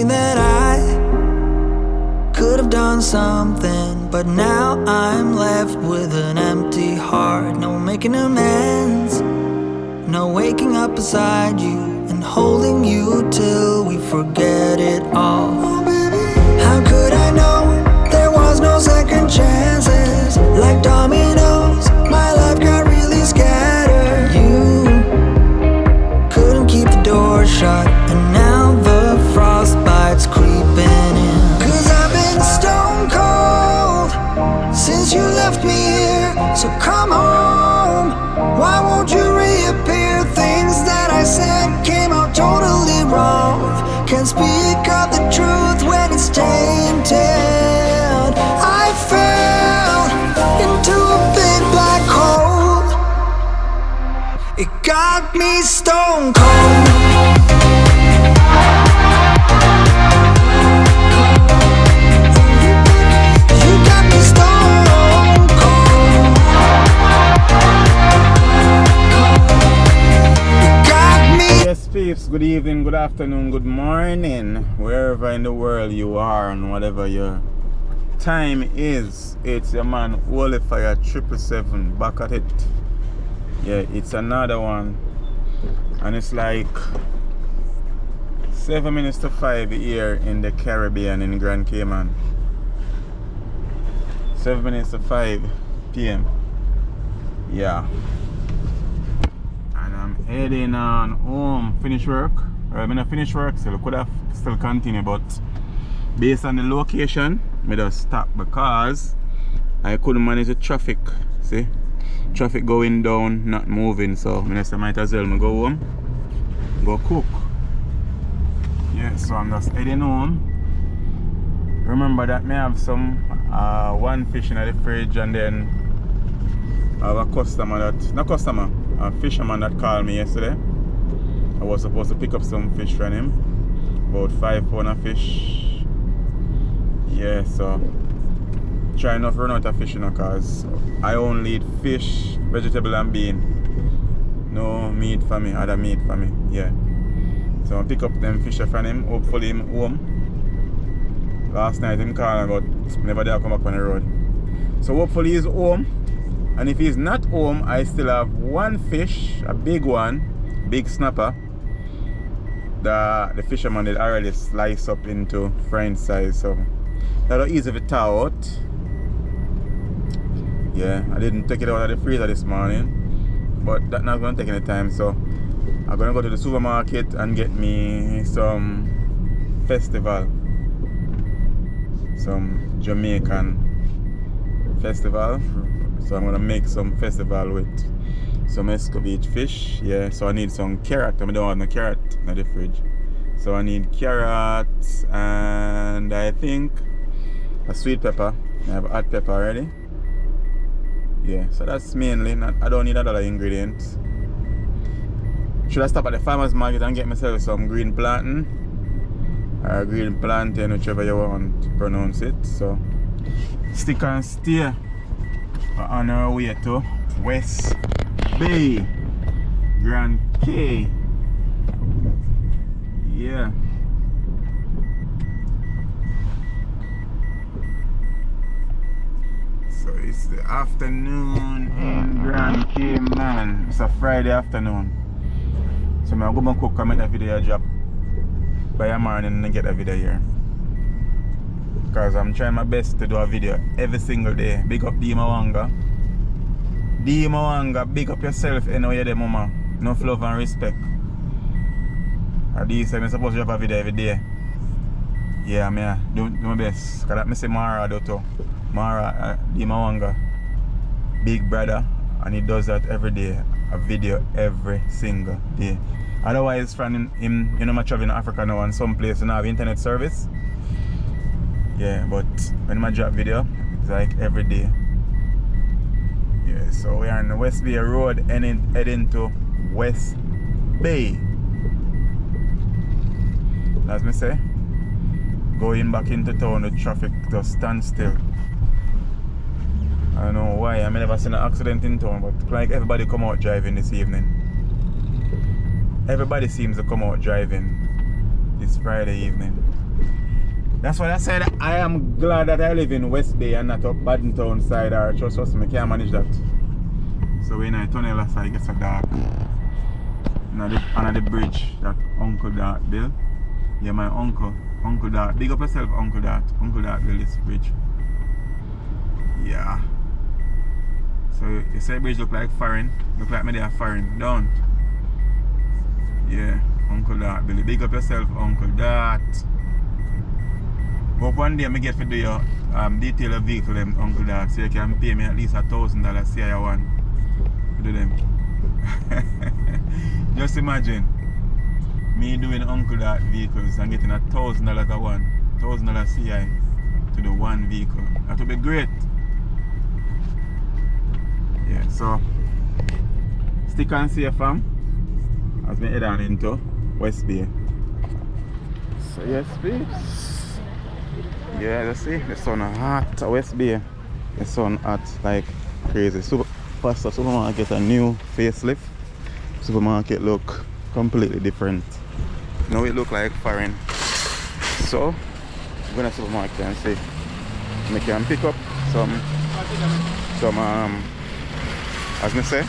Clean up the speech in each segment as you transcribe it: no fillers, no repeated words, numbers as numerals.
thinking that I could have done something, but now I'm left with an empty heart. No making amends, no waking up beside you and holding you till we forget it all. Oh, baby. How could I know there was no second chances? Like dominoes, my life got really scattered. You couldn't keep the door shut, and now the frostbite's creeping in. 'Cause I've been stone cold since you left me here. So come home, why won't you reappear? Things that I said came out totally wrong. Can't speak of the truth when it's tainted. I fell into a big black hole. It got me stone cold. You got me stone cold. You got me. Yes, peeps, good evening, good afternoon, good morning, wherever in the world you are and whatever your time is. It's your man Wally Fire 777 back at it. Yeah, it's another one, and it's like 7 minutes to 5 here in the Caribbean in Grand Cayman. 7 minutes to 5 p.m. Yeah. And I'm heading on home, finish work. Well, I'm not finish work, so I could have still continue, but based on the location, I just stop because I couldn't manage the traffic. See? Traffic going down, not moving, so I might as well go home, go cook. Yeah, so I'm just heading home. Remember that I have some one fish in the fridge, and then I have a customer that, not customer, a fisherman that called me yesterday. I was supposed to pick up some fish from him, about 5 pounds of fish. Yeah, so try not to run out of fish, you know, cause I only eat fish, vegetable and bean. No meat for me, other meat for me, yeah. So I pick up them fish from him, hopefully him home. Last night him called, but never dare come back on the road. So hopefully he's home, and if he's not home, I still have one fish, a big one, big snapper. The fisherman did already slice up into frying size, so that'll easy to thaw out. Yeah, I didn't take it out of the freezer this morning, but that's not going to take any time, so I'm going to go to the supermarket and get me some festival, some Jamaican festival. So I'm going to make some festival with some Escovitch fish. Yeah, so I need some carrot. I don't have no carrot in the fridge, so I need carrots and I think a sweet pepper. I have hot pepper already. Yeah, so that's mainly not, I don't need other ingredients. Should I stop at the farmer's market and get myself some green plantain or green plantain, whichever you want to pronounce it. So stick and stay. We're on our way to West Bay, Grand Cay. Yeah. So it's the afternoon in Grand Cayman. It's a Friday afternoon. So I'm going to cook and make a video drop by the morning and get a video here. Because I'm trying my best to do a video every single day. Big up D Mawanga. D Mawanga, big up yourself anywhere you're there, mama. Enough love and respect. At least I'm supposed to have a video every day. Yeah, I do my best. Because I say Mara do too. Mara, D Mawanga, big brother, and he does that every day. A video every single day. Otherwise, from him, you know, I'm traveling in Africa now and some place you have internet service. Yeah, but when I drop video, it's like every day. Yeah, so we are on the West Bay Road heading to West Bay. As me say, going back into town, the traffic just stand still. I don't know why, I never seen an accident in town, but like everybody come out driving this evening. Everybody seems to come out driving this Friday evening. That's why I said I am glad that I live in West Bay and not up Baddentown side or trust us, I can't manage that. So when I tunnel aside it gets so dark. Under the bridge that Uncle Dart built. Yeah, my uncle Dart. Big up yourself, Uncle Dart. Uncle Dart built this bridge. Yeah. So you say bridge look like foreign. Look like me they are foreign. Don't. Yeah, Uncle Dart built it. Big up yourself, Uncle Dart. Hope one day I get to do your detail of vehicle them, Uncle Dart, so you can pay me at least $1,000 see I want to do them. Just imagine me doing Uncle Dart vehicles and getting $1,000 a one, $1,000 CI to the one vehicle. That would be great. Yeah, so stick and see fam as we head on into West Bay. So yes, peeps. Yeah, let's see, the sun hot at West Bay. The sun hot like crazy. Faster supermarket a new facelift. Supermarket look completely different. Now it look like foreign. So I'm gonna supermarket and see. I can pick up some as I say,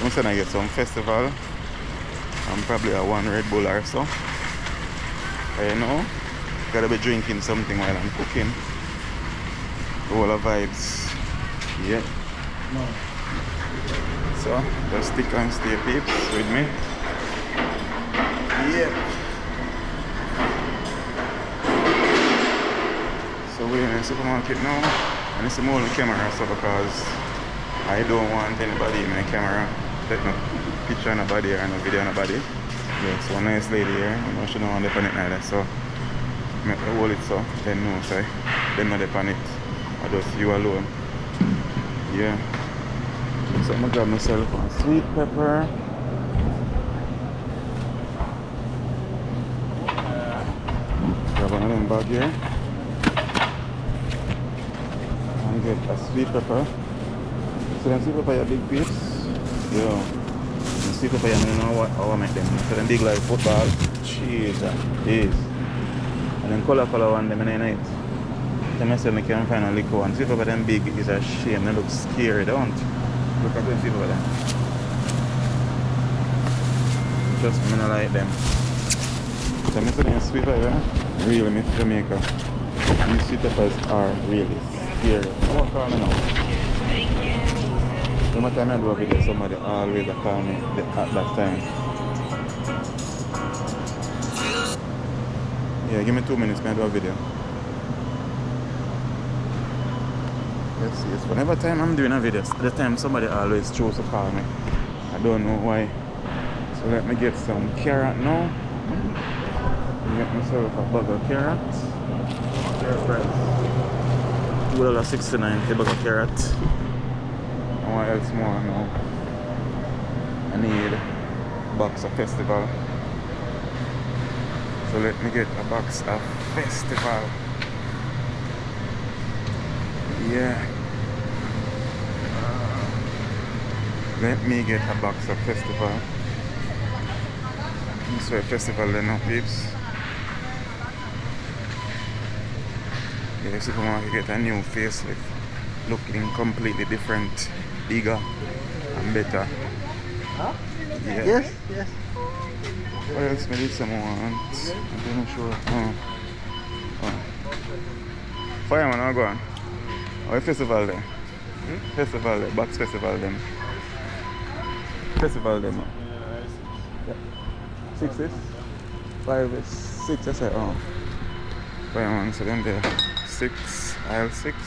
I'm saying I get some festival and probably a one Red Bull or so. You know, gotta be drinking something while I'm cooking. All the vibes. Yeah. No. So just stick and stay peeps with me. Yeah. So we're in the supermarket now and it's a more camera so because I don't want anybody in my camera take no picture of nobody or no video of nobody. Yeah, so a nice lady here, you know, she don't want to depend it neither, so make her hold it so then no say then not depend it. I just you alone. Yeah. So I'm gonna grab myself a sweet pepper. Grab one of them bag here. And get a sweet pepper. So them sweet pepper are big piece. Yo. The sweet pepper I don't know how I make them. So them big like football. Jeez, that is. And then color one them in the night. Then I said I can find a liquor one. Sweet pepper them big is a shame. They look scary, don't? Look at them sweet pepper them. Just me not like them. So I said them sweet pepper really miss Jamaica. And the sweet peppers are really scary. I won't call me now. No time I do a video, somebody always call me at that time. Yeah, give me 2 minutes, can I do a video? Let's see, it's whenever time I'm doing a video, the time somebody always choose to call me. I don't know why. So let me get some carrot now. Get myself a bag of carrots. Carrot price $2.69 a bag of carrot. What else more now? I need a box of Festival. So let me get a box of Festival. Yeah. Let me get a box of Festival. This way Festival then now peeps. Yeah, supermarket get a new facelift. Looking completely different. Bigger and better. Huh? Yeah. Yes, yes. What else may need some more? I'm not sure. Oh. Fireman, I'll go on. Oh, festival then. Festival then. Box festival then. Festival then. Yeah. 6 is? 5 is 6, I say. Oh. Fireman, so then there. 6, aisle 6.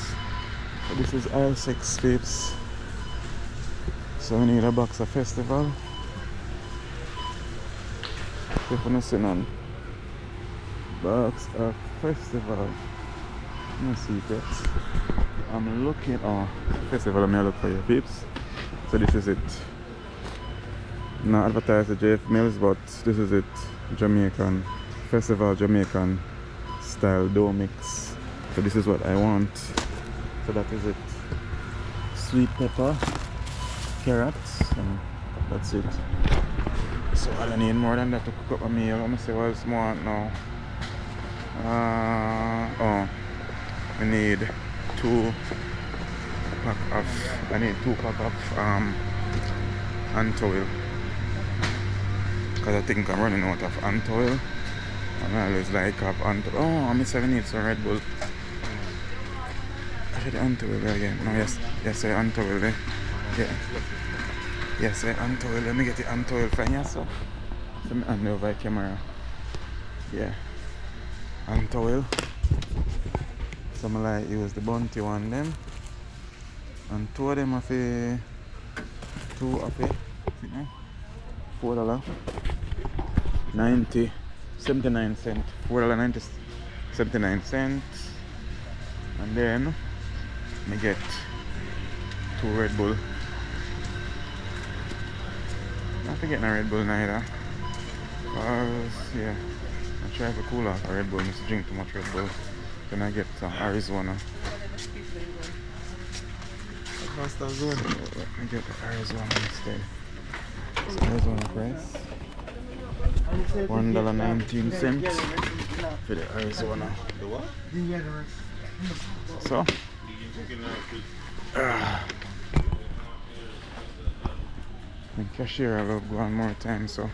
So this is aisle 6 peeps. So we need a box of Festival. People sit on. Box of Festival. No secrets. I'm looking. Oh, Festival. I'm gonna look for you, peeps. So this is it. Not advertised at JF Mills, but this is it. Jamaican Festival, Jamaican style dough mix. So this is what I want. So that is it. Sweet pepper. Carrots, and that's it. So I don't need more than that to cook up a meal. Let me see what's more now. Oh, I need two pack of ant oil, because I think I'm running out of ant oil. And I always like have ant oil. Oh, I miss I need some Red Bull. I should ant oil there again. No, yes, I ant oil there. Yeah. Yes, I ant oil. Let me get the ant oil from here, so let me hand over the camera. Yeah. Ant oil. Some like use the bounty one them. And two of them have a $4 79 cents. $4.90 79 cents. And then I get 2 Red Bull. Not forgetting a Red Bull neither. Cause yeah, I try to cool off a Red Bull, just drink too much Red Bull. Then I get some Arizona. So I get the Arizona instead. So Arizona price $1.19 for the Arizona. The what? So the cashier I love go on more time, so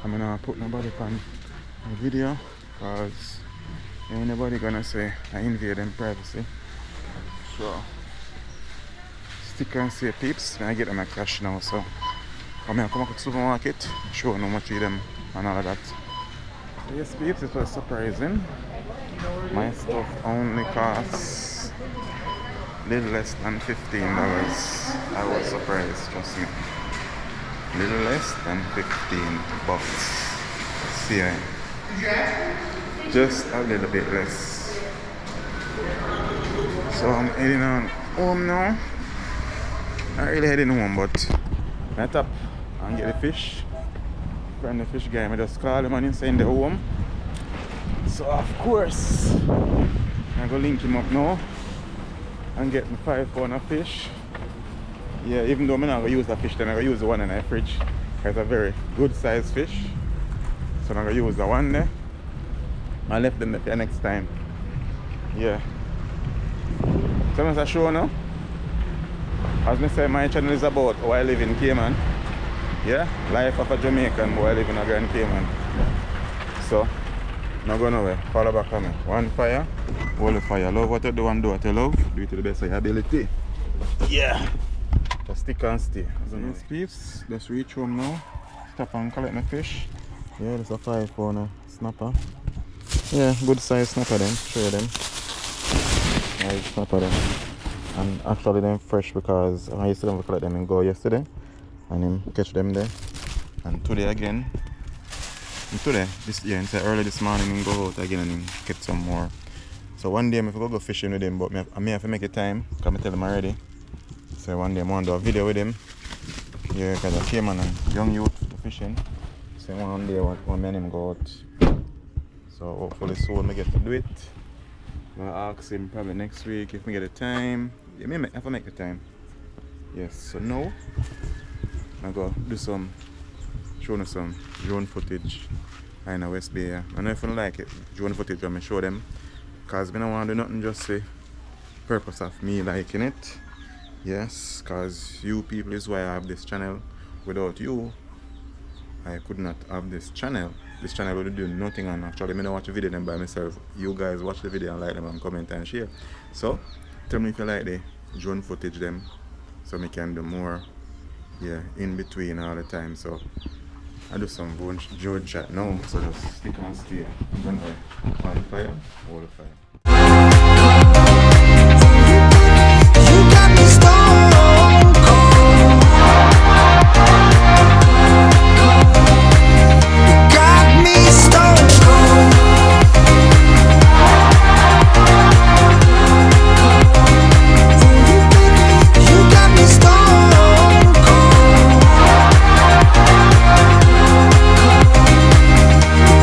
I'm gonna put nobody on the video because ain't nobody gonna say I invade them privacy. So stick and say peeps, when I get them a cash now, so I'm gonna come up to the supermarket, show how much of them and all of that. So yes peeps, it was surprising. My stuff only costs little less than $15. I was surprised, trust me. Little less than $15. See, just a little bit less. So I'm heading on home now. Not really heading home, but I tap and get the fish. Friend the fish guy, I just call him and send the home. So of course I'm gonna link him up now and get my 5 pound of fish. Yeah, even though I'm not gonna use the fish, then I'm gonna use the one in the fridge. It's a very good sized fish. So I'm gonna use the one there. I left them there for next time. Yeah. So I'm show now. As I say, my channel is about how I live in Cayman. Yeah, life of a Jamaican boy I live in a Grand Cayman. So not go nowhere. Follow back on me. One fire, all the fire. Love what you do and do what you love. Do it to the best of your ability. Yeah. Just stick and stay. Yes, peeps. Let's reach home now. Stop and collect my fish. Yeah, there's a 5 pound snapper. Yeah, good size snapper them. Show you them. Nice snapper them. And actually them fresh because I used to collect them in Go yesterday. And him catch them there. And today again. And today, early this morning, I go out again and get some more. So one day I go fishing with him, but I may have to make a time because I tell him already. So one day I want to do a video with him. Yeah, because I came on a young youth fishing. So one day I want me and him go out. So hopefully soon I get to do it. I'll ask him probably next week if I get the time. Yeah, I have to make the time. Yes, so now I go do some, show them some drone footage in the West Bay. I don't know if you like it, drone footage, I'm going to show them. Because I don't want to do nothing just say purpose of me liking it. Yes, because you people is why I have this channel. Without you, I could not have this channel. This channel would do nothing, and actually I don't watch the video them by myself. You guys watch the video and like them and comment and share. So tell me if you like the drone footage them, so I can do more, yeah, in between all the time. So I do some drone shot now, so just stick and stay. Don't worry. On fire, hold the fire. You got me stone cold. You got me stone cold. You got me stone cold.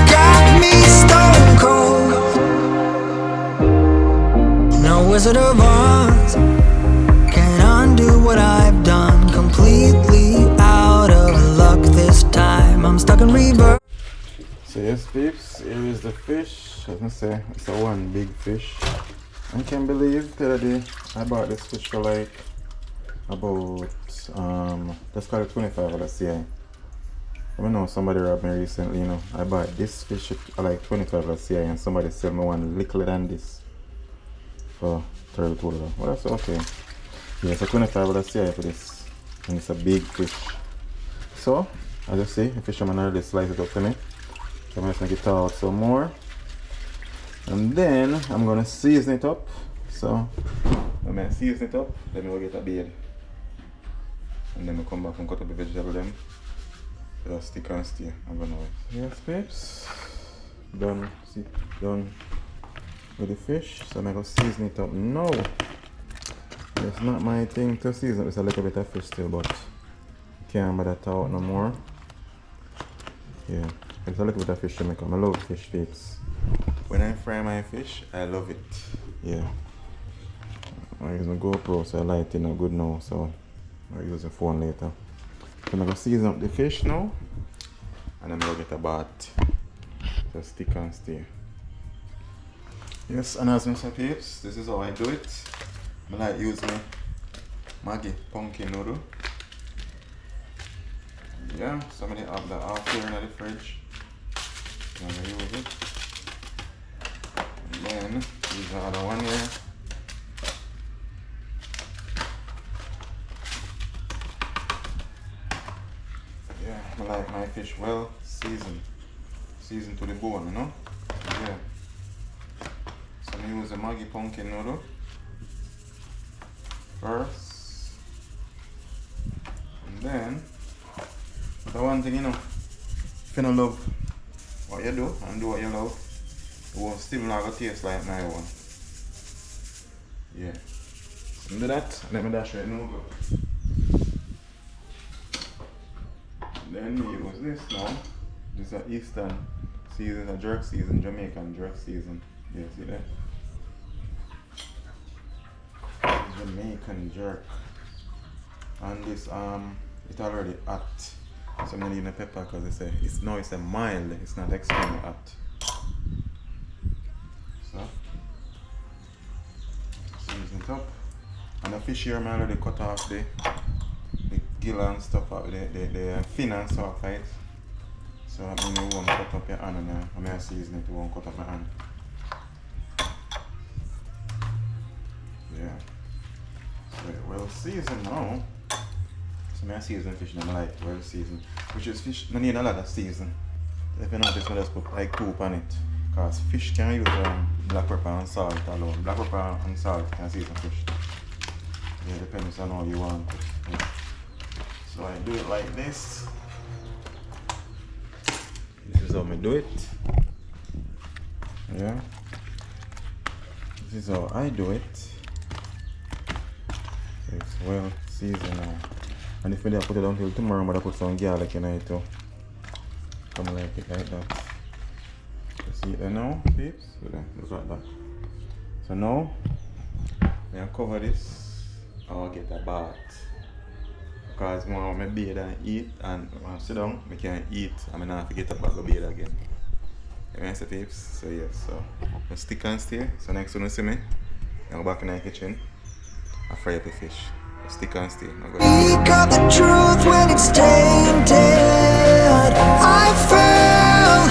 Got me stone cold. No Wizard of Oz can undo what I've done. Completely out of luck this time. I'm stuck in reverse. So yes peeps, here is the fish. As I say, it's a one big fish. I can't believe the other day I bought this fish for like about let's call it 25 let's see. I know somebody robbed me recently, you know. I bought this fish at like 25 let's see, and somebody sold me one littler than this for $32. Well, that's okay. Yeah, so 25 let's see for this. And it's a big fish. So, as you see, the fisherman already sliced it up for me. So I'm just gonna get it out some more. And then I'm gonna season it up. So when I season it up, then we'll get a bait. And then we'll come back and cut up the vegetable them. Just stick and stay. I'm gonna wait. Yes, babes. Done. See, done with the fish. So I'm gonna season it up now. It's not my thing to season. It's a little bit of fish still, but can't buy that out no more. Yeah, it's a little bit of fish to make. I love fish babes. When I fry my fish, I love it. Yeah. I use my GoPro, so I light it good now, so I'll use the phone later. So I'm gonna season up the fish now, and I'm gonna get a bath. Just stick and stay. Yes, and as I said, peeps, this is how I do it. I like use my Maggi pumpkin noodle. Yeah, somebody have that half here in the fridge. I'm gonna use it. And then use the other one here. Yeah, I like my fish well seasoned. Seasoned to the bone, you know? Yeah. So I use the Maggi pumpkin noodle first. And then the one thing, you know, if you don't love what you do and do what you love, it will still not gonna taste like my one. Yeah. So do that, let me dash right now. Then we use this now. This is a Eastern season, a jerk season, Jamaican jerk season. Yeah, see that? Jamaican jerk. And this it's already hot. So I'm gonna need a pepper because it's a mild, it's not extremely hot. So season it up. And the fish here I already cut off the gill and stuff out, the fin and stuff, right? So I mean you won't cut up your hand and I'm gonna season it, you won't cut up my hand. Yeah. So well seasoned now. So I season fish and I like well seasoned. Which is fish, I need a lot of season. If you notice, I just put like 2 on it. Because fish can use black pepper and salt alone. Black pepper and salt can season fish. Yeah, depends on how you want it. Yeah. So I do it like this. This is how I do it. Yeah. This is how I do it. So it's well seasoned now. And if I put it until tomorrow, I'm going to put some garlic in it too. Come like it like that. You see it there now, peeps? Look at that. So now, I'm going to cover this. I'll get a bath. Because when I bathe and eat, and when I sit down, I can't eat. I mean, I have to get up and go bathe again. You know, peeps? So yes, so I stick and stay. So next time you see me, I go back in the kitchen. I fry up the fish. Stick and stay. Speak of the truth when it's tainted. I fell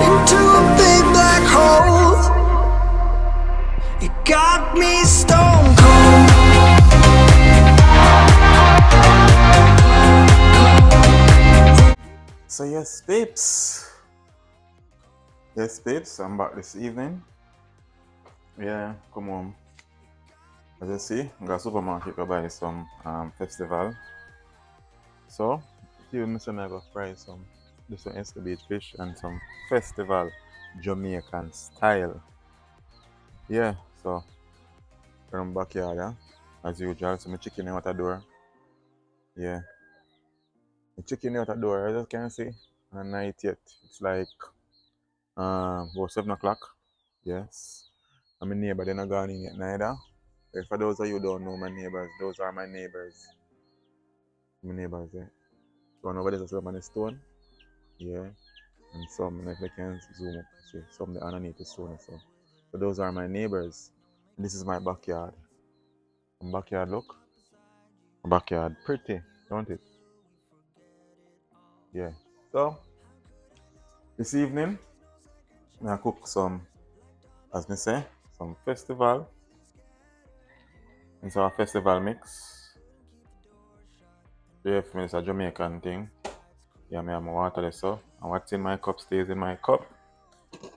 into a big black hole. It got me stone cold. So yes, babes. Yes, babes. I'm back this evening. Yeah, come on. As you see, I got a supermarket to buy some festival. So, even I'm going to fry some Escovitch fish and some festival Jamaican style. Yeah, so from backyard, yeah, as usual. So my chicken out the door. Yeah. The chicken out the door, as you can see, and night yet. It's like about 7 o'clock. Yes. And my neighbor they're not gone in yet neither. For those of you who don't know my neighbors, those are my neighbors. My neighbors, yeah. One over there is on the stone. Yeah. And some, if I can zoom up, see, some underneath the stone. So those are my neighbors. This is my backyard. My backyard, look. My backyard, pretty, don't it? Yeah. So this evening, I cook some, as me say, some festival. It's our festival mix. Yeah, for me, it's a Jamaican thing. Yeah, me have my water there, so. And what's in my cup stays in my cup.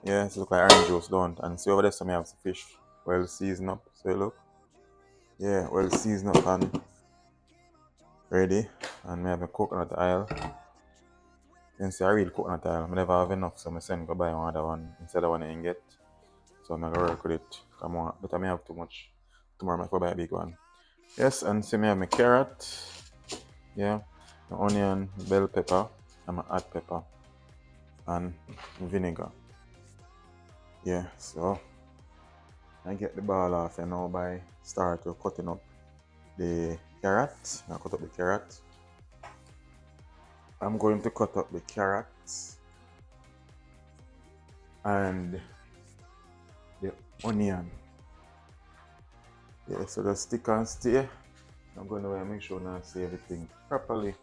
Yeah, it's look like orange juice, don't. And see over there, so me have the fish well seasoned up. So look. Yeah, well seasoned up and ready. And me have a coconut oil. And see, I real coconut oil. I never have enough, so I send go buy another one instead of one I get. So I'm gonna work with it. Come on, but I may have too much. Tomorrow I might go buy a big one. Yes, and see me have my carrot. Yeah, my onion, bell pepper, and my hot pepper, and vinegar. Yeah, so I get the ball off and now by start to cutting up the carrot. I cut up the carrot. I'm going to cut up the carrots and the onion. Yeah, so just stick and stay. I'm going to make sure I see everything properly.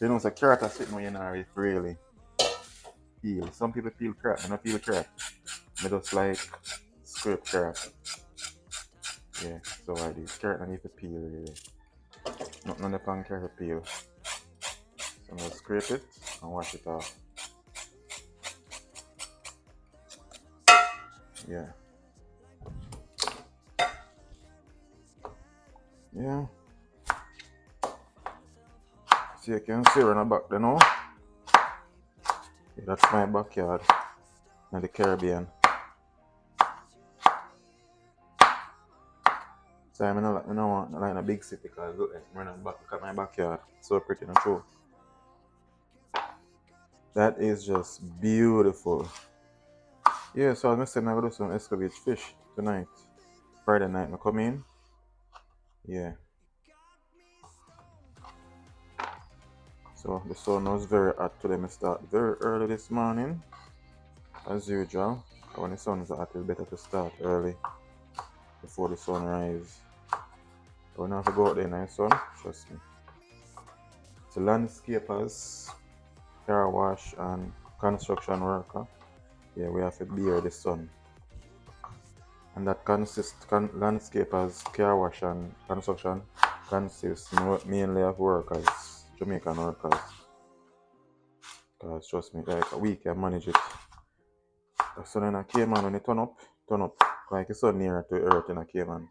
You know, it's a carrot is sitting when you really peel. Some people peel carrot, I don't peel carrot. I just like scrape carrot. Yeah, so I do. Carrot I need to peel really. Not none of the carrot peel. So I'm going to scrape it and wash it off. Yeah. Yeah. So you can see around the back there now. Yeah, that's my backyard in the Caribbean. So I don't want like a big city because look at my backyard. So pretty and true. That is just beautiful. Yeah, so I'm gonna do some Escovitch Fish tonight. Friday night I come in. Yeah. So the sun was very hot today. I start very early this morning. As usual. When the sun is hot, it's better to start early before the sun rises. But when I have to go out there in the sun, trust me. So landscapers, car wash and construction worker, yeah, we have to bear the sun. And that landscapers, car wash and construction consists mainly of workers, Jamaican workers. Because trust me, like a week I manage it. The sun in a Cayman when it turn up. Like the sun nearer to earth in a Cayman.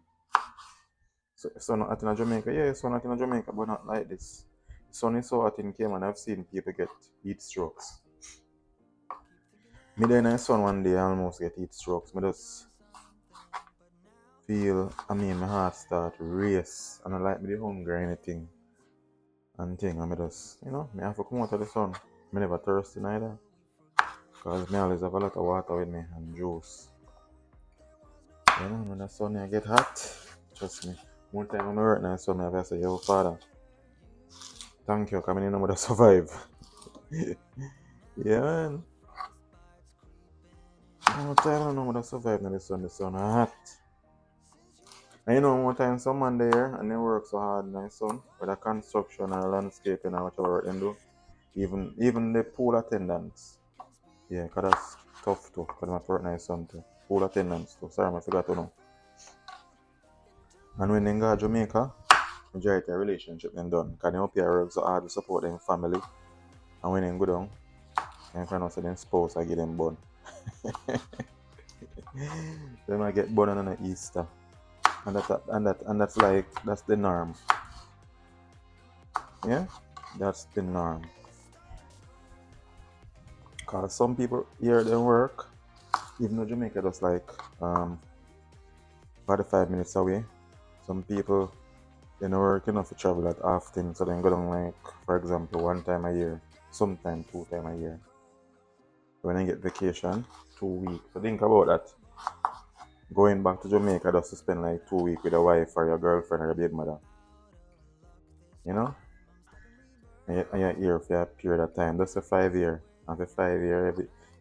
So sun hot in Jamaica, yeah, sun hot in Jamaica, but not like this. The sun is so hot in Cayman, I've seen people get heat strokes. Me there in the sun one day, I almost get heat strokes. Me just feel, my heart start race. And I like me the hunger or anything. And thing, and me just, me have to come out of the sun. Me never thirsty neither. Because me always have a lot of water with me and juice. When the sun I get hot, trust me. One time when I work in the sun, I have to say, yo, Father, thank you, because I know how to survive. Yeah, man. One time I know how to survive in the sun is hot. And one time some man there and they work so hard in the sun, with the construction or landscaping or whatever they do. Even the pool attendants. Yeah, because that's tough too, because I'm working in the sun too. Pool attendants too. Sorry, I forgot to know. And when they go to Jamaica, majority of relationship them done. Because they up here work so hard to support them family. And when they go down, they find out their spouse I give them bun. Then I get bun on the Easter. And that's the norm. Yeah? That's the norm. Cause some people here they work, even though Jamaica just like 45 minutes away. Some people they don't work enough to travel that often, so they go down like, for example, one time a year, sometimes 2 times a year. When I get vacation, 2 weeks. So think about that. Going back to Jamaica just to spend like 2 weeks with a wife or your girlfriend or your baby mother. You know? And you're here for a period of time. That's a 5 year. After 5 years,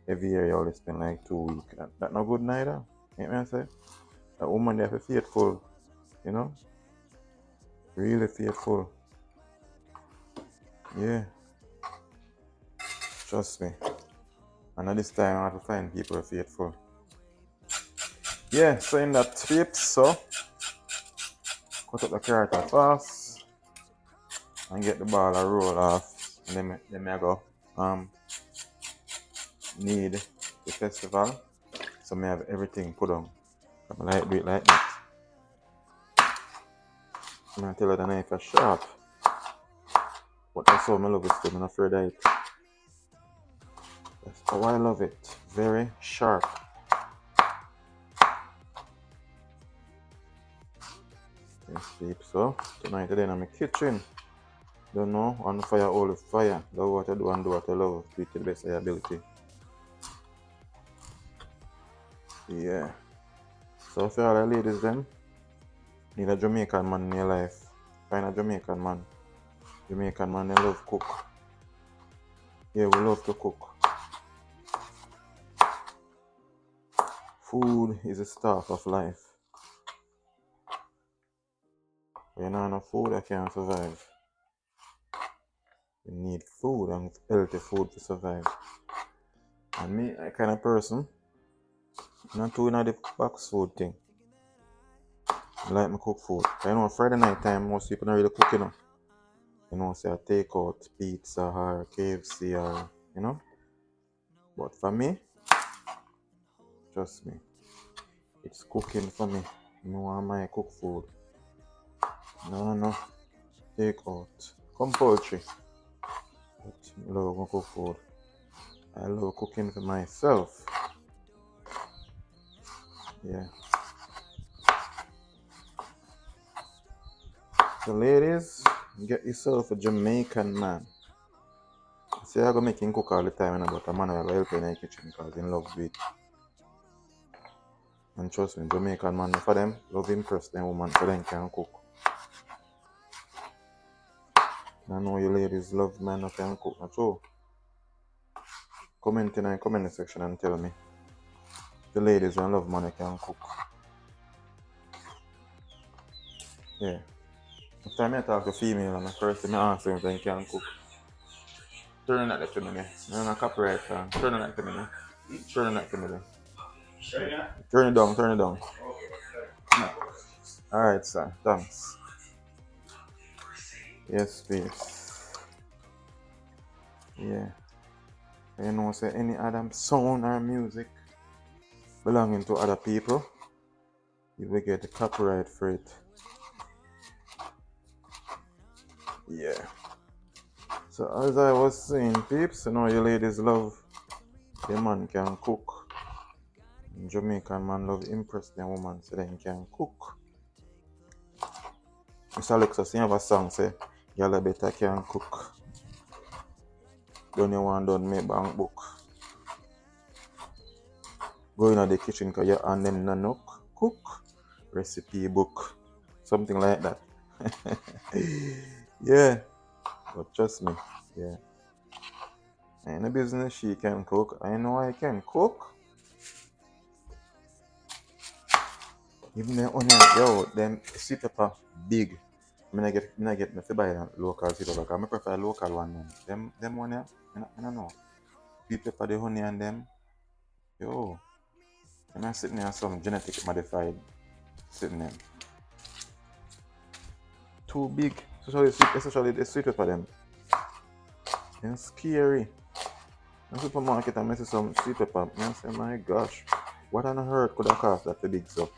every year you only spend like 2 weeks. That not good neither. You know what I say? A woman they have to be faithful, you know? Really faithful. Yeah. Trust me. And at this time I have to find people faithful. Yeah, so in that tips, so cut up the carrot fast and get the ball a roll off. And then I go need the festival. So I have everything put on. I'm like do it like that. I'm gonna tell her the knife is sharp. But that's how I love it too. I'm not afraid of it. That's how I love it. Very sharp. Yes, sheep. So tonight then I'm in the kitchen. Don't know, on fire, all the fire. Love what I do and do what I love. Do it to the best of your ability. Yeah. So for all the ladies them, need a Jamaican man in your life. Find a Jamaican man. Jamaican man, they love cook. Yeah, we love to cook. Food is the staff of life. When you don't have no food, I can't survive. You need food and healthy food to survive. And me, I kind of person, not too in the box food thing. I like me cook food. I know Friday night time, most people don't really cook, you know. You know, say I take out pizza or KFC or, you know. But for me, trust me, it's cooking for me. No one my cook food. No. Take out. Compulsory. But I love my cook food. I love cooking for myself. Yeah. So ladies, get yourself a Jamaican man. See, I go make him cook all the time, but a man will help in the kitchen because he loves it. And trust me, Jamaican man, for them, love impress them woman so them can cook. I know you ladies love men who can cook, not true? Comment in the comment section and tell me. The ladies and love man who can cook. Yeah. Next time I talk to female and the first thing I ask them if they can cook. Turn that to me there. I'm not copyright fan. Turn that to me there. Turn that to me there. Turn it down. No. Alright, sir. Thanks. Yes, please. Yeah. You know, say any other sound or music belonging to other people, you will get the copyright for it. Yeah. So as I was saying, peeps, you know you ladies love the man can cook. Jamaican man love impress the woman so they can cook. Mr. Alexa, you have a song say, y'all better can cook. Don't you want done make bank book. Go in the kitchen cause you and them no cook. Recipe book. Something like that. Yeah. But trust me, yeah. In a business she can cook. I know I can cook. Even the onion, yo, them sweet pepper big. I get me to buy a local sweet pepper. I prefer local one. Them one, I don't know. Sweet pepper, the honey and them. Yo, I'm sitting there some genetic modified sitting there. Too big, especially the sweet pepper them. And scary. In the supermarket I see some sweet pepper. I say, my gosh, what on earth could have cost that the big stuff?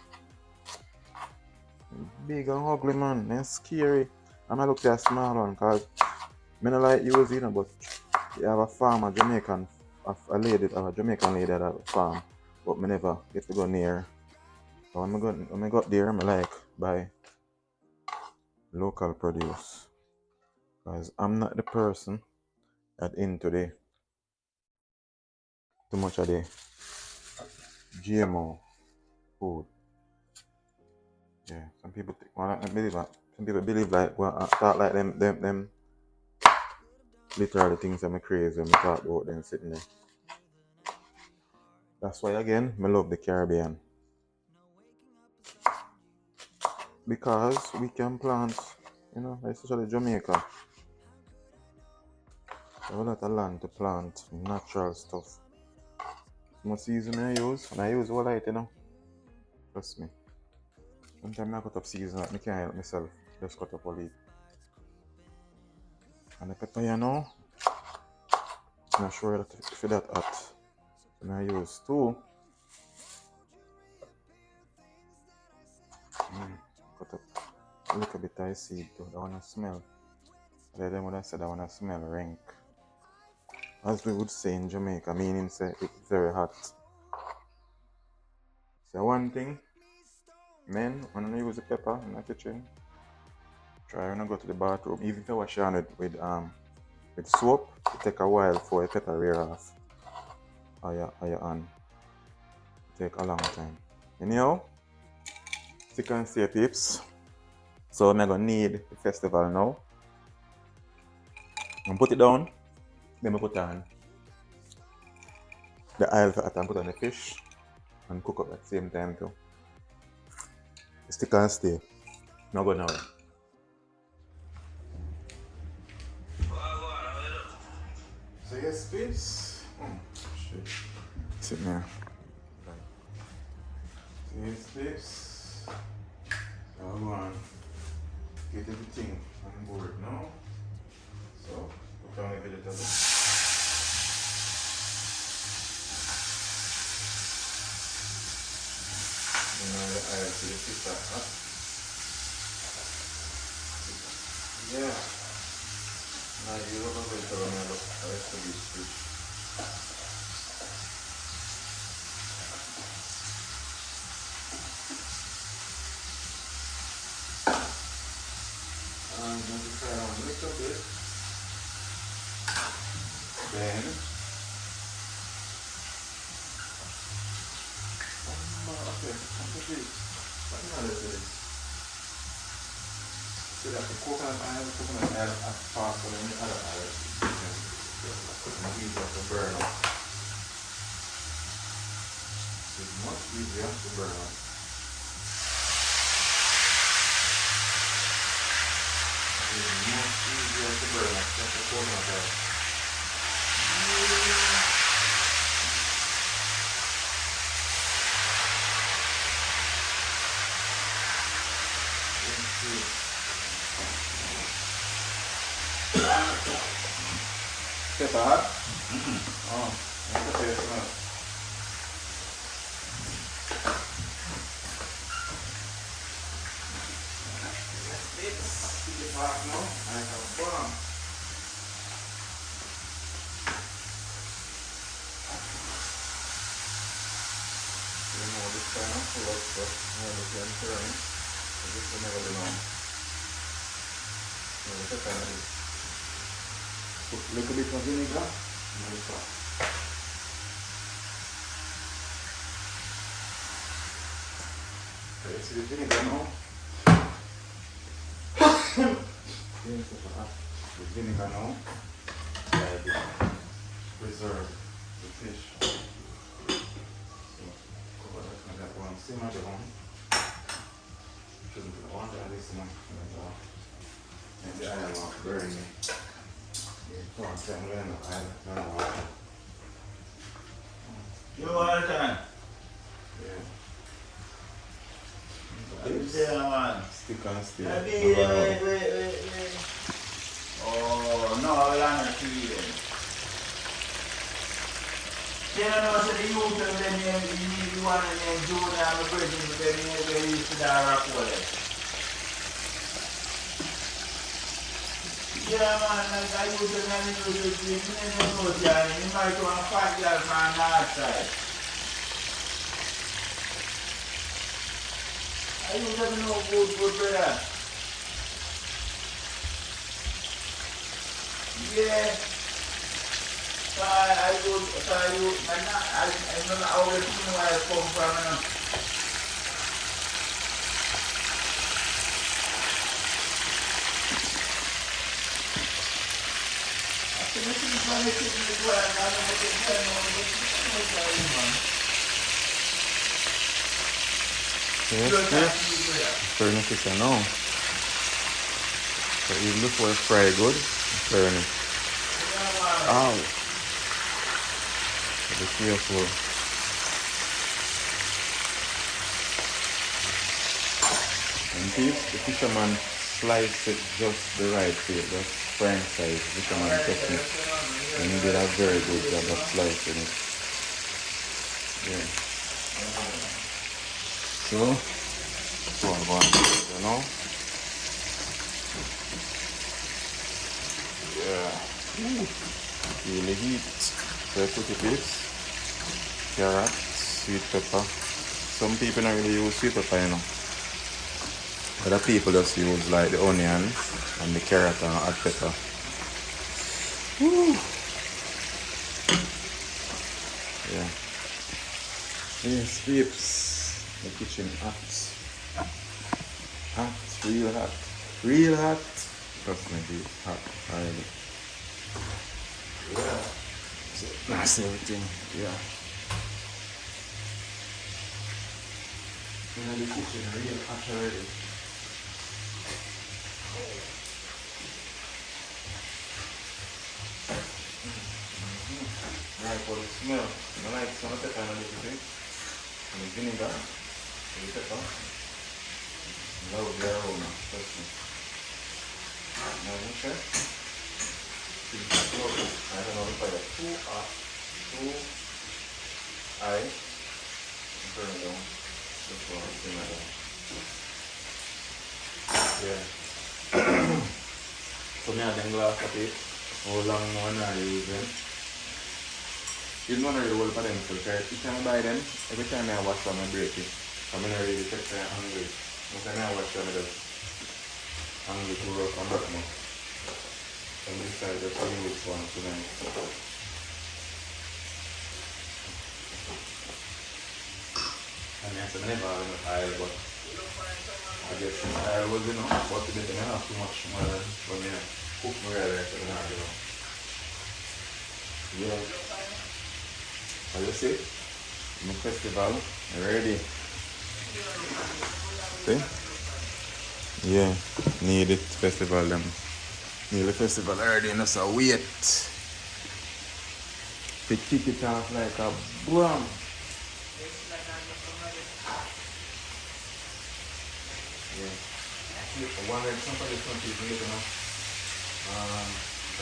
Big and ugly, man, and scary. And I look at a small one because I don't like use it, but you have a farm, a Jamaican lady at a farm, but I never get to go near. So when I got there, I like buy local produce. Because I'm not the person that into the too much of the GMO food. Yeah, some people believe like talk like them literally things that me crazy when me talk about them sitting there. That's why again, me love the Caribbean. Because we can plant, especially Jamaica. There's a lot of land to plant natural stuff. My season I use, and I use all light, Trust me. Sometimes I cut up season, like, I can't help myself. Just cut up a leaf. And the pepper, I'm not sure that if that hot. And I use two. Cut up a little bit of seed too. That one smell. Then would have said that one smell rank. As we would say in Jamaica, meaning say it's very hot. So one thing, men, when you use the pepper in the kitchen, try when you go to the bathroom, even if you wash your hand with soap, it take a while for the pepper wear off. Or your hand. It take a long time. Anyhow, you can see peeps. So I'm gonna need the festival now. And put it down. Then I put on the oil for and put on the fish and cook up at the same time too. Stick and stay. Now go now. So yes, peeps. Shit. Sit there. So yes, peeps. So I'm going to get everything on board now. So put on the vegetables. And now the oil to the fish up. Yeah. Now you look over it around the rest of this fish. And I'm going to fry on a little bit. Then okay, what another thing? So that the coconut oil is faster than the other oil. It's easier to burn up. It's much easier to burn up. It's much easier to burn up than the coconut oil. Pepper hot? Oh, that's the taste now. Let's keep it hot now. I have fun. You know this kind of flour stuff. You can turn it. This will never be long. So the pepper is. Put a little bit of vinegar and the sauce. Okay, see the vinegar now? The vinegar now. Preserve the fish. So cover that with that one. Simmer down. Shouldn't put on there this one. And the oil won't burn me. You want it on? Yeah. Man. Stick and stay. Wait. Oh, no, I will not see it. You know, so the youth them, you need the one named Junior and the Bridget, but they used to die rock with it. Yeah, man, like I used to run into the street, you never know, Johnny. You might want a fat girl from the outside. I used to know good, brother. Yeah. So I don't know how I come from. Yes, yes. Turn the fish now. So even before it's fry good, turn it. Ow. Be careful. And if the fisherman slice it just the right way, just prime size, the fisherman technique. And he did a very good job of slicing it. Yeah. So I'm going to do it now. Yeah. Feel the heat. So I put it this. Carrot, sweet pepper. Some people don't really use sweet pepper, you know. Other people just use like the onion and the carrot and hot pepper. Woo. Yeah. Yes, peeps. The kitchen hot. Hot, real hot. Real hot. Trust me, it's hot already. Yeah. So nice everything. Yeah. You know, the kitchen real hot already. Right for the smell. I like some pepper and a little bit. And the vinegar. And the pepper. Love the aroma. Trust me. Now you check. I don't know if I have too high. Turn it down. Just for a simmer down. Yeah. So I have a glass of it. How long one are you using? You don't really hold for them, so each time I buy them, every time I wash them, I break it. I'm not really check that I'm hungry. Most time I wash them, I just hungry to work on that more. So I decided just to use one tonight. I mean, I never have enough oil, but I guess I was enough, but today I have too much more than when I cook my rice, I don't know. Yeah. As you see, my festival ready. See? Yeah, need it festival them. Need the festival already, and so wait. To kick it off like a bomb. Yeah. One red something is going to be made, you know.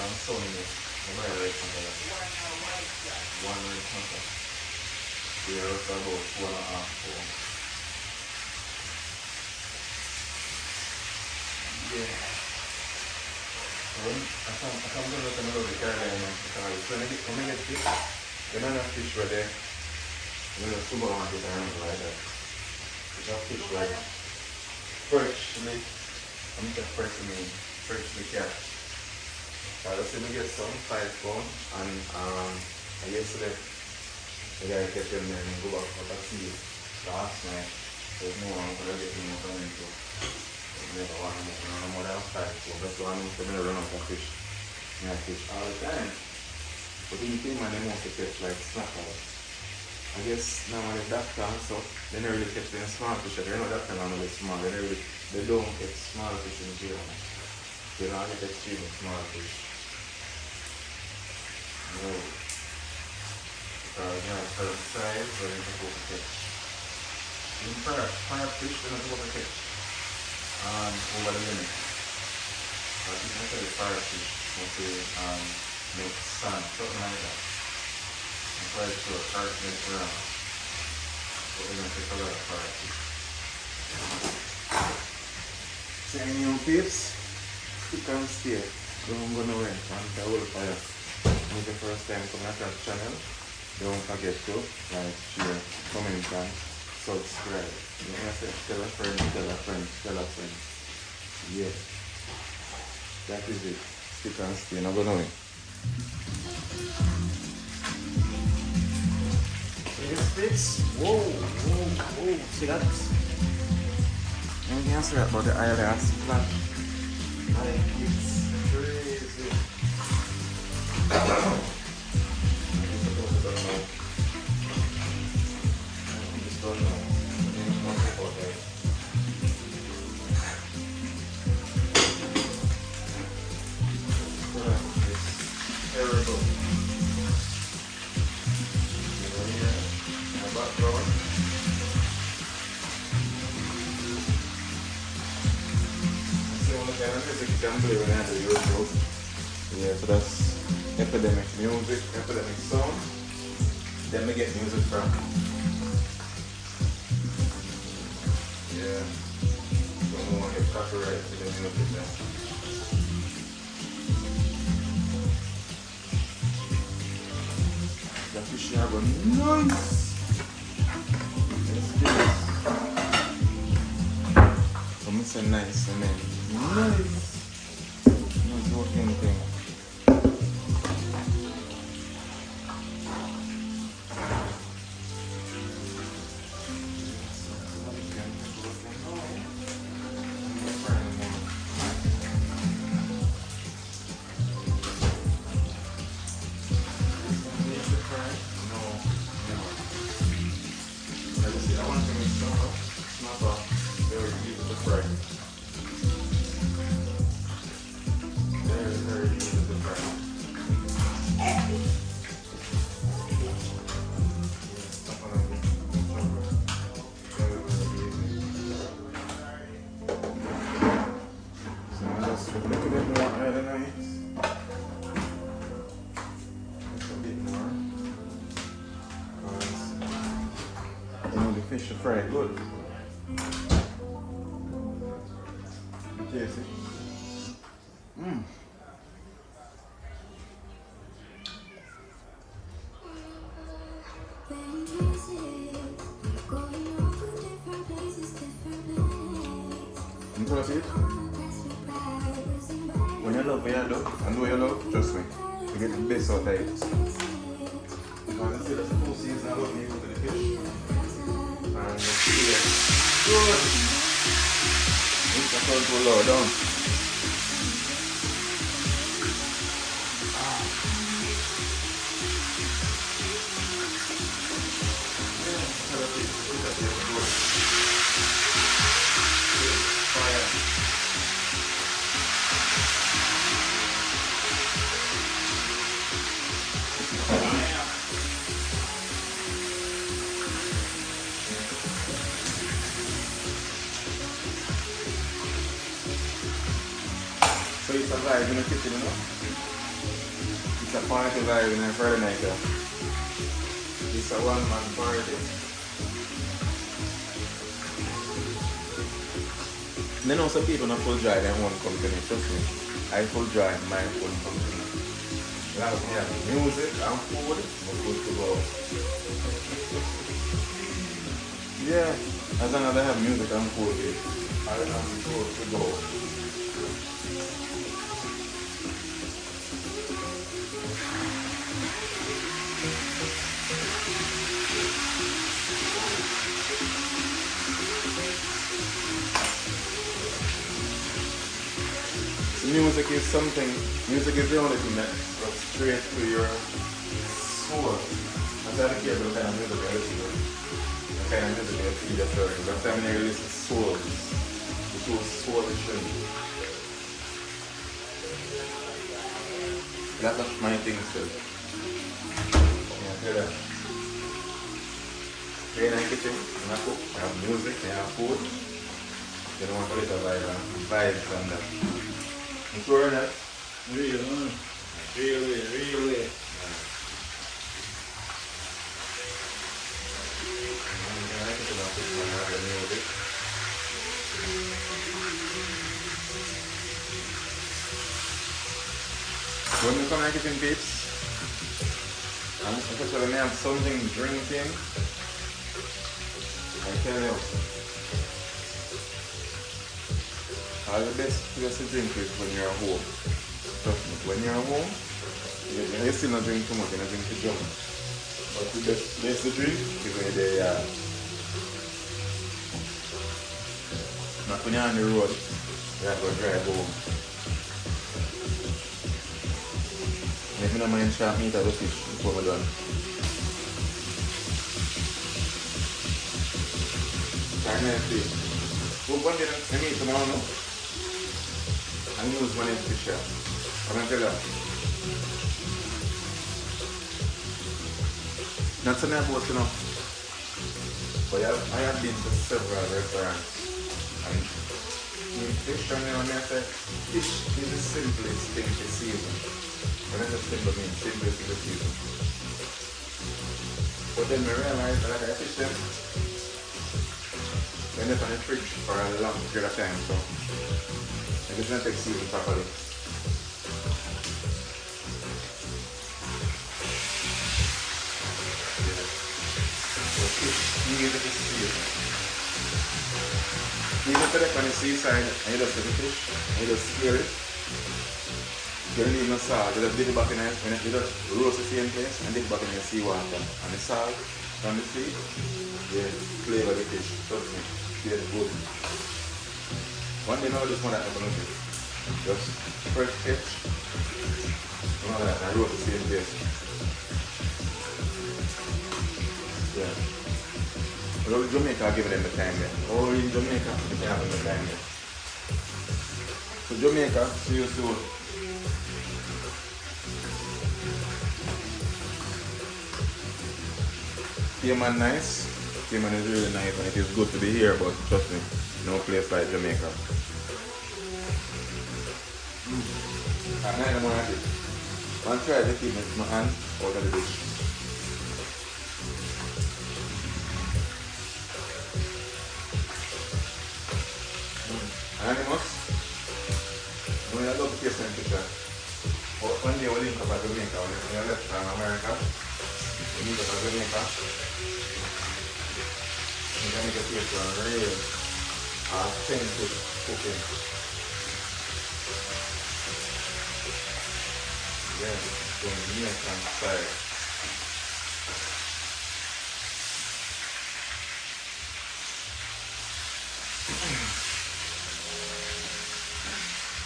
I'm sewing it. One red something. One red something. We are also about 1.5 4. Yeah. I come to look another Carolina because when I get fish, the amount of fish were there. You know, supermarket or anything like that. It's a fish like freshly, I'm just freshly catch. So I see we get some 5 pounds and yesterday the guy kept them there and go back for the sea last night. There's more I'm going to get him coming to. Never want more than 5 pounds. That's why I'm going to run out of fish. I fish all the time. But in the team I mostly catch like snappers. I guess normally doctor and stuff, they don't really catch them small fish. They know doctor normally small. They don't get small fish in jail. They don't get extremely small fish. No. Because you know, certain size, they're not supposed to catch. Even parrot fish, they're not supposed to catch over the limit. But you can tell the parrot fish, mostly make sand, something like that. I'm quite sure parrot make around. So we're going to take a lot of parrot fish. Same new peeps, stick and stay. Don't go nowhere until I will fire. If the first time coming across the channel, don't forget to like, share, comment and subscribe. You know what I say? Tell a friend, tell a friend, tell a friend. Yeah. That is it. Stick and stay, not go nowhere. Yes, peeps. Whoa, whoa, whoa. See that? Anything else about the eyelash splash? Like, it's crazy. can play when I do YouTube. Yeah, so that's epidemic music, epidemic sound. Then we get music from. Yeah. Don't want to get copyright to the music then. The fish are going nice. Let's do this. I'm saying nice, I mean nice. No joking thing. Fish are fried good. Tasty. You know it? When you love what you do, and what you love, trust me, you get the best out of it. You can see that's 2 seasons I love me with the fish. And yeah, good. It's a control low down. So it's a vibe in the kitchen, you know? It's a party vibe in a Friday night. It's a one-man party. You know some people not full dry in one company, trust me. I full dry in my own company. As long as we have music and food, we're good to go. Yeah, as long as I have music and food, I'm good to go. Music is something, music is the only thing that goes straight to your soul. That's why I don't care about the kind of music I listen to. The kind of music I feel your story. That's why I listen to soul. The soul is true. That's my thing still. Yeah, hear that. Stay in the kitchen, and I cook, I have music, I have food. You don't want to get a vibe from that. I'm sure that. Really. When you come to kitchen peeps, and especially when you have something drinking, I tell you, all the best place to drink is when you're at home. Trust me, when you're at home, you still not drink too much, you don't drink too much. But the best place to drink is when you're there. Not when you're on the road, you have to drive home. And if you don't mind sharp meat, I will fish before we're done. Try nicely. We'll go and get the meat tomorrow, no? And use one in fish here. I'm going to tell you. Not so much about enough. But I have been to several restaurants and fish, and then when I say fish is the simplest thing to season. When I say simple, I mean simplest in the season. But then I realized that I fish them when they're in the fridge for a long period of time, so it doesn't take season properly. So fish needs to be seasoned. Even if you're on the seaside and you just get the fish and you just sear it, you don't need no salt. You just dip it back in it, you just roast the same place and dip it back in the seawater. And the salt from the sea, you flavor the fish. Trust me, it's good. One day now, this one that I'm going to do, just fresh fish, and all that, and roast the same place. Yeah. But in Jamaica, I give them the time there. Or in Jamaica, you can have them the time there. So Jamaica, see you soon. Cayman nice. Cayman is really nice and it is good to be here, but trust me, no place like Jamaica. And I don't want to do it. One try to keep my hand out of the dish. Animals, we love to taste and fish. But one day we'll link up at Jamaica. When we left from America, we meet up at Jamaica. We're going to get taste for real authentic cooking. Yeah, Jamaican style.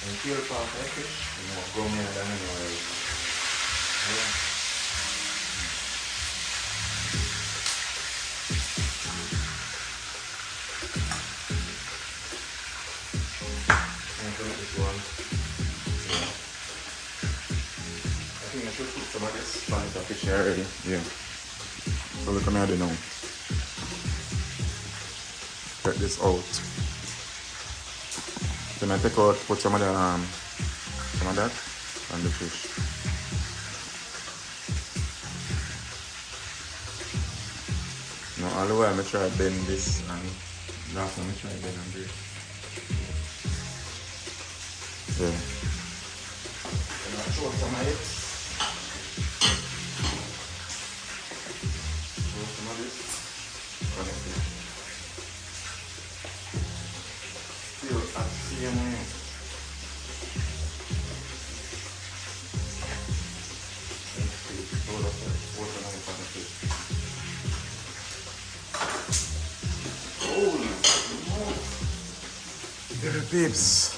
And peel part of fish, go near than anyway. Yeah. And look at this one. Yeah. I think I should put some of this plant of fish here already. Yeah. So look at me now. Check this out. Then I take out, put some of that on the fish. Now all the way I try to bend this and last time I try to bend and do it. Yeah. Then I throw some of it. Throw some of this. Connect it. Still at the same way. Little peeps.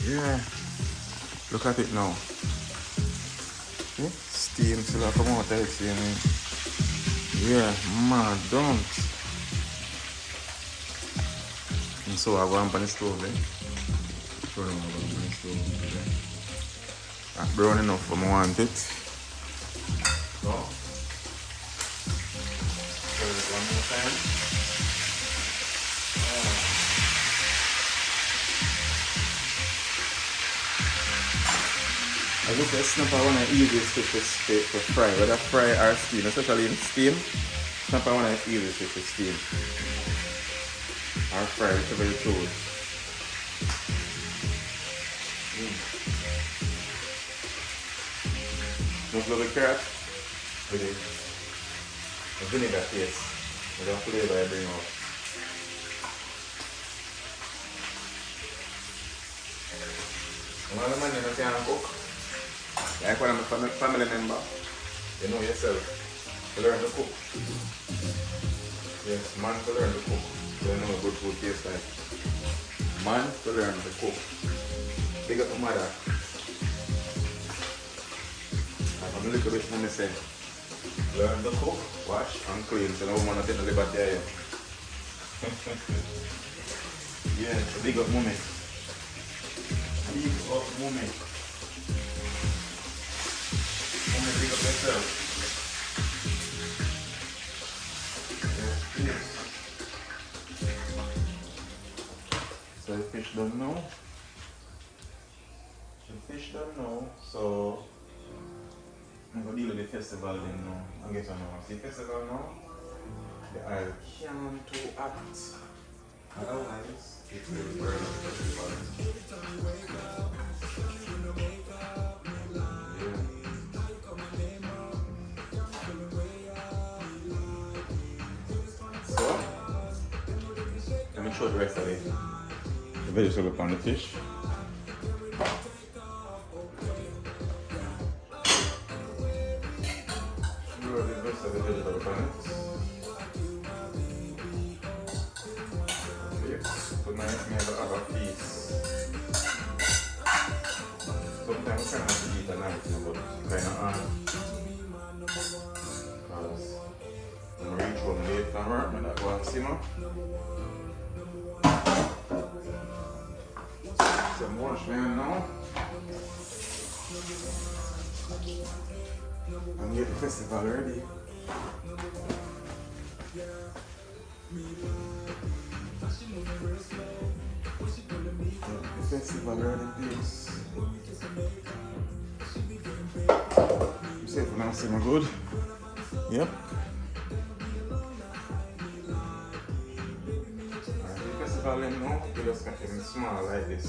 Yeah. Look at it now. See? Steam still come out of it, see me. Yeah, man, don't. And so I go on the stove, Show them how I go on the stove. That's brown enough for me want it. So, put it one more time. I look at snapper one of the easiest fish to fry, whether fry or steam, especially in steam. Snapper one of the easiest fish to steam or fry, whichever you choose. Just love the carrot with the vinegar taste, with the flavor I bring out. And all the man you can't cook. Like when I'm a family member, you know yourself, to learn to cook. Yes, man to learn to cook. You know what good food tastes like. Man to learn to cook. Big up my mother. I'm a little bit from the same. Learn to cook, wash and clean so no woman will take the liberty of you. Yeah, it's a big up moment. Big up moment. Big up yourself. Yes. So the fish don't know. The fish don't know. So I'm gonna deal with the festival then now. I guess I know. See festival now? The oil can't too hot. Otherwise, it will burn up the festival. So, let me show the rest of it. The vegetable on the fish. Show the rest of the vegetable on it. Yes, tonight we have a piece. Sometimes I try not to eat at night, but kind of hard. Because when I reach home late from work, I go and simmer. Some wash man now. And get the festival ready. The festival ready, please. You say for now, simmer good. Yep. Alright, the festival them now, we just make them small like this.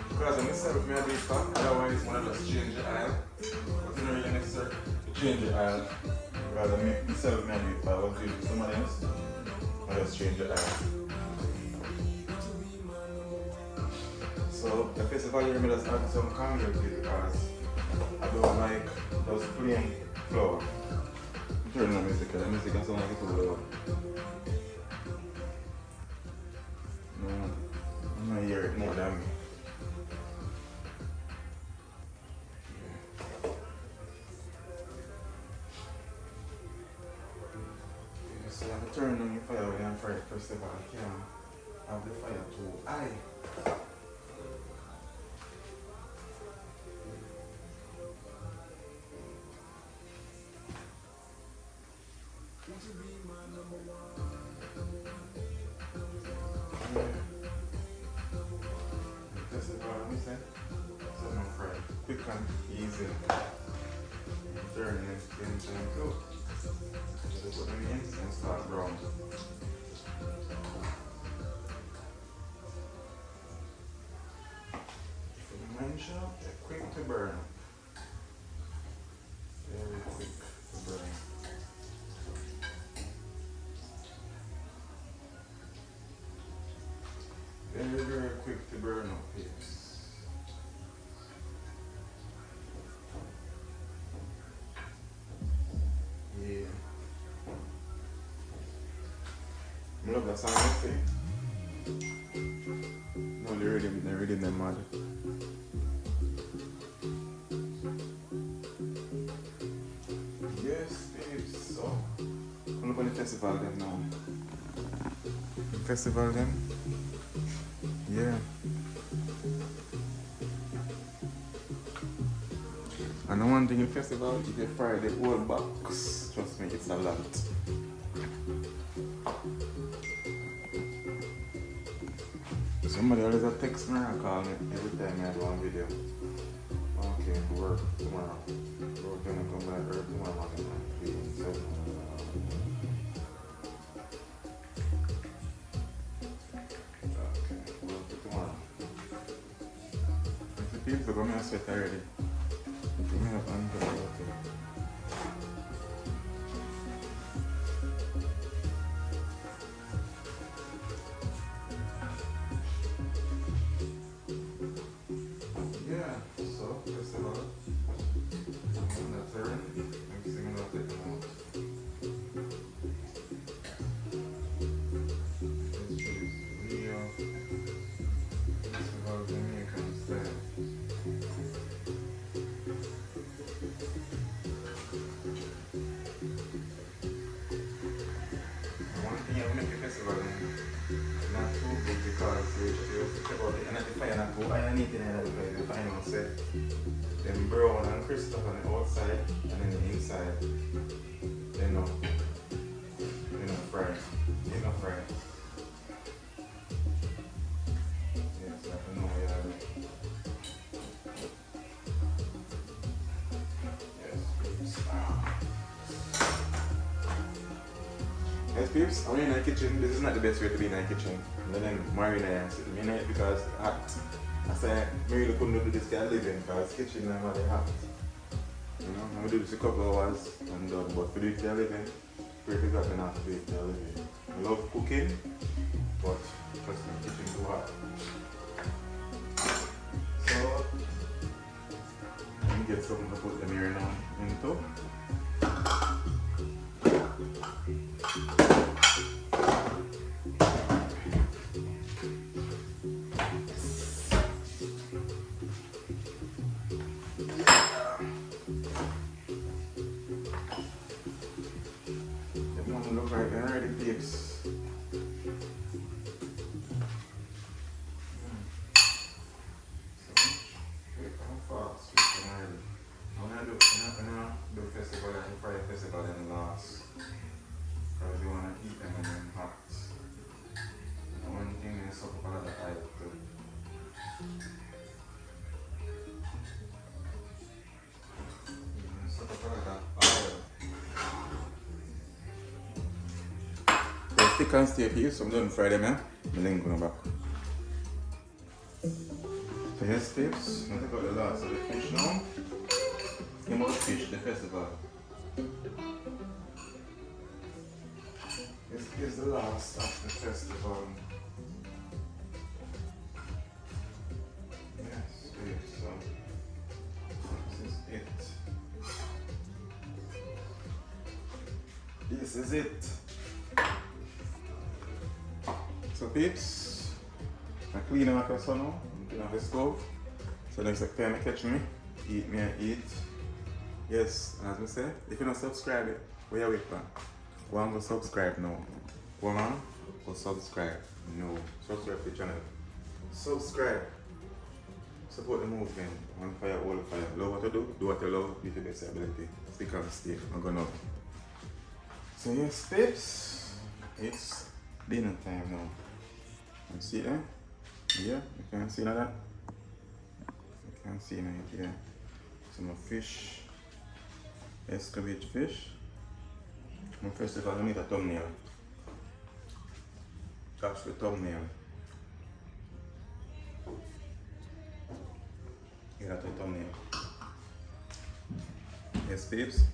Because I'm myself, I do it fast, otherwise when I just change the oil. But it's not really necessary to change the oil. Because I make myself, I do it fast, I want to do someone else. I just change the oil. So the festival here, I just add some candle to it because I don't like those plain flour. Turn on the music, the music sounds like it's too loud. No, I'm not hear it more than me. So you have to turn on your fire when you're for the festival. You can't have the fire too high. Quick and easy. Turn it into two. Just put them in and start brown. For the mine shop, they're quick to burn. Very quick to burn. Very quick to burn up, yes. Yeah. I love that song, I say. No, the rhythm, they're mad. Yes, babes. So, come look on the festival then now. Festival then? Yeah. And the one thing in festival, if you fry the whole box, trust me, it's a lot. Somebody always text me and call me every time I have one video. Okay, work tomorrow. We're gonna come back early tomorrow morning at 3 and 7. Okay, work tomorrow. If the people go, I'm sweat already. If you have uncle, yeah, so first of all, I'm gonna turn, mixing it up with the mouth. This is real festival Jamaican style. One thing I make a festival not too big because you think about it, and at the fire not too high and anything like that because the final set them brown and crisp on the outside and then the inside, you know, fry. Ain't no fry. Yes, I don't know where I Yes, peeps. Yes, peeps, I'm in the kitchen. This is not the best way to be in the kitchen. And then marinate and sit because it's hot. I said, I really couldn't do this guy living because kitchen is not really hot. You know, I'm going to do this a couple of hours and done, but for this guy living, pretty good enough to do it guy living. I love cooking, but trust me, kitchen too hot. So, let me get something to put them here now into. Look right there, already peeps. How fast we can already. I'm gonna do festival and fire festival and last. Because we wanna eat them and then hot. And one thing is up a lot of oil too. Suck up a lot of oil. Stick and stay peeps, so I'm done fry them, yeah? And then go back. So yes peeps, I'm going to take out the last of the fish now. Came out fish, the festival. This is the last of the festival. Yes peeps, so this is it. This is it. So peeps, I clean out the sun now, I'm clean out the stove. So next time I catch me, eat me and eat. Yes, as I say, if you don't subscribe it, where you wait for? Go and go subscribe now. Go on, go subscribe. No, subscribe to the channel. Subscribe. Support the movement. One fire, all fire. Love what you do what you love, be the best ability. Stick and stay, I'm gonna. So yes peeps, it's dinner time now. You see that? Yeah, you can see that? You can see that here. Some fish, Escovitch fish. First of all, I need a thumbnail. Catch the thumbnail. Get out the thumbnail. Yes, peeps.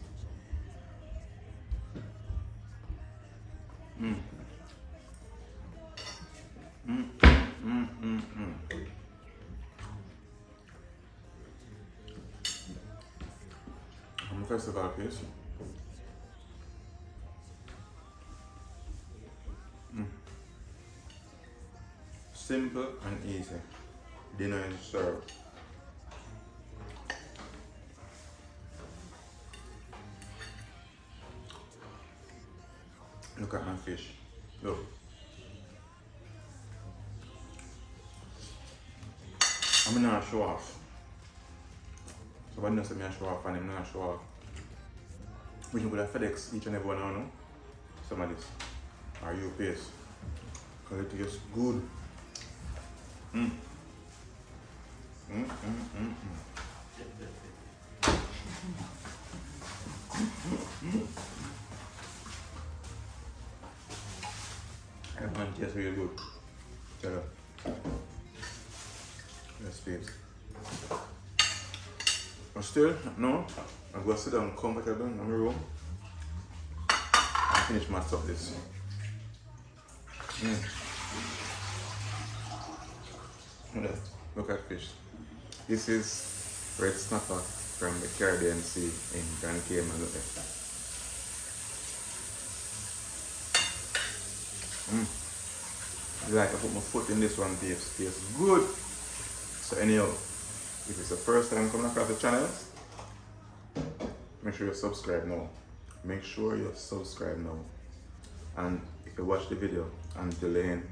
First of all, please. Simple and easy. Dinner is served. Look at my fish. Look. I'm gonna show off. So when you say I show off and I'm not show off. We can go to FedEx each and every one I know. Some of this. Or UPS. Because it tastes good. That one tastes really good. Shut up. Yes, babes. But still, no. I'm going to sit down comfortable in my room and finish my stuff this. Look at fish. This is red snapper from the Caribbean Sea in Grand Cayman. Like I put my foot in this one, tastes good. So anyhow, if it's the first time coming across the channel, make sure you subscribe now. Make sure you subscribe now. And if you watch the video until the end,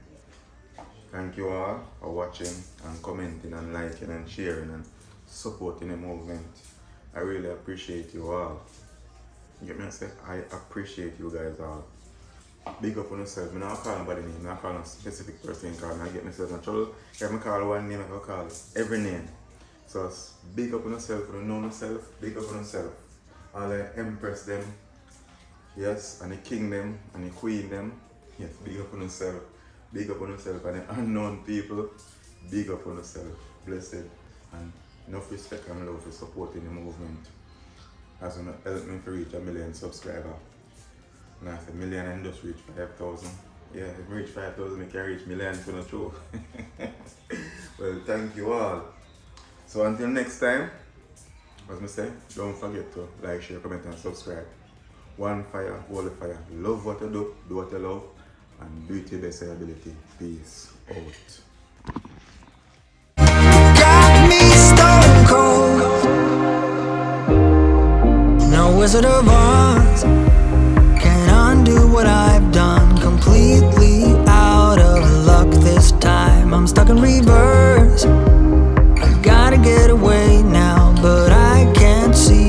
thank you all for watching and commenting and liking and sharing and supporting the movement. I really appreciate you all. You get me? I say I appreciate you guys all. big up on yourself. I'm not calling nobody name, I'm not calling a specific person calling. I get myself in trouble. If I call one name, I can call every name. So big up on yourself, you know yourself, big up on yourself. All the empress them, yes, and the king them, and the queen them, yes, big up on yourself. Big up on yourself, and the unknown people, big up on yourself. Blessed. And enough respect and love for supporting the movement. As you help me to reach 1 million subscribers. And I said 1 million and just reach 5,000. Yeah, if I reach 5,000, I can reach 1 million for the show. Well, thank you all. So until next time, as I say, don't forget to like, share, comment and subscribe. One fire, all the fire. Love what you do what you love, and do it to your best ability. Peace out. Got me stone cold. No Wizard of Oz can undo what I've done. Completely out of luck this time. I'm stuck in reverse. I gotta get away now, but I can't see